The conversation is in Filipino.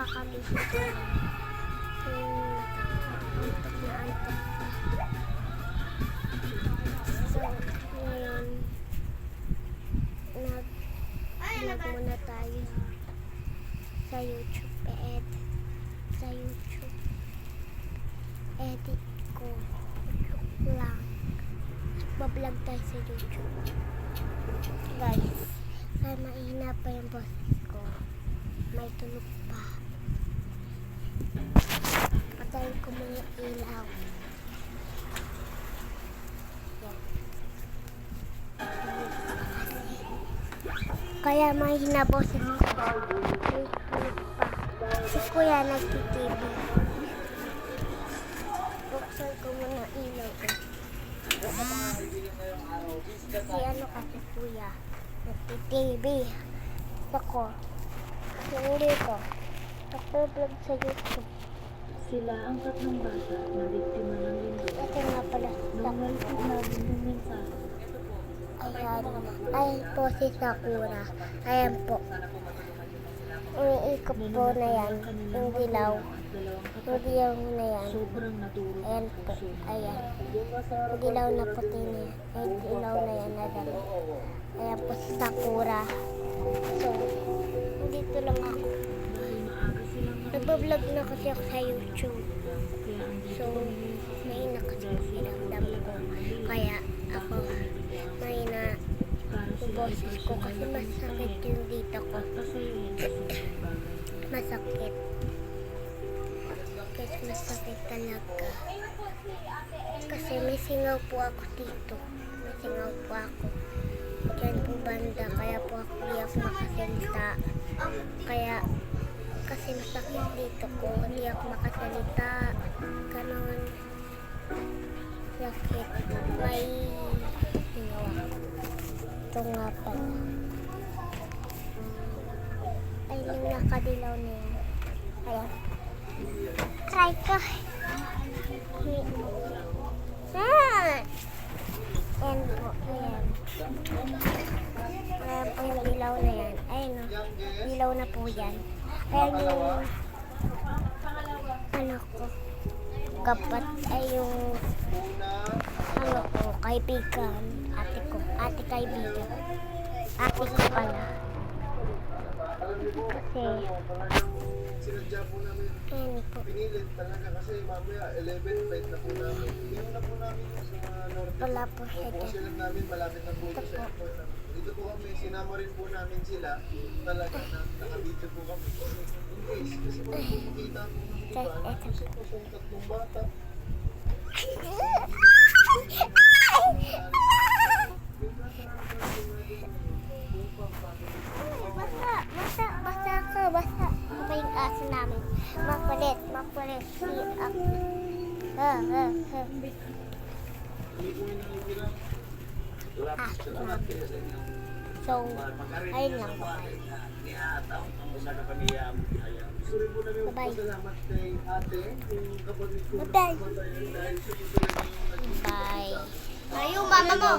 kakamisip ko lang. Antok na antok pa. So, ngayon, nag-vlog muna tayo sa YouTube. Sa YouTube. Edit ko. Joke lang. Bablog tayo sa YouTube. Guys, kaya mahina pa yung boses ko. May tulog pa. Patayin ko muna ilaw. Yan. Kaya mahina boses ko. May tulog pa. Si Kuya nagtitv. Buksan ko muna ilaw ko. Si ano kasi Kuya nagtitv. Ako. Hindi ko. Nagpa-vlog sa YouTube. Sila ang tatlong bata na biktima ng lindol. Ito nga pala. Nung nalipit namin yung mensahe. Ayan. Ay po si Sakura. Ayan po. Umiikot po na yan. Yung dilaw. Yung dilaw na yan. Sobrang natulog. Ayan po. Ayan. Yung dilaw na puti na yan. Yung dilaw na yan na dami. Ayan po si Sakura. So, dito lang ako. Dahil maaga silang Nagbablog na kasi ako sa YouTube. kaya ang So, mahina kasi pakiramdam ko. Kaya ako, mahina yung boses ko kasi masakit yung dito ko. Masakit. Kasi masakit talaga. Kasi may singaw po ako dito. May singaw po ako. Diyan po banda. Kaya po ako di ako makasalita. Kaya kasi masakit dito ko. Hindi ako makasalita. Ganon. Sakit. May singaw ako. Ito nga pala. Ay, yung nakadilaw na yan. Ayan. Try ko. Ayan po. Ayan. Ayan po yung dilaw na yan. Ayan o. Dilaw na po yan. Ayan yung ano ko. Kapat ay yung ano ko. Kaibigan. Ate ko. Ate kaibigan. Ate ko pala. Kasi Sinadya po namin, ayan po. pinilit talaga kasi mamaya 11 flight na po namin. Iyon na po namin yung sa Norte. Wala po siya Opo, dyan. sila namin malapit na po Ito sa po. airport. Dito po kami, sinama rin po namin sila. Talaga na nakabidyo po kami. In case, kasi po makikita po ng iba. Kasi po yung tatlong bata. Basta ka, basta. Iba yung aso namin. Makulit. So, ayun lang po. Bye-bye. Salamat kay ate, yung kapatid ko. Bye-bye. Dahil sa ito yung Bye. Ayun, mama mo.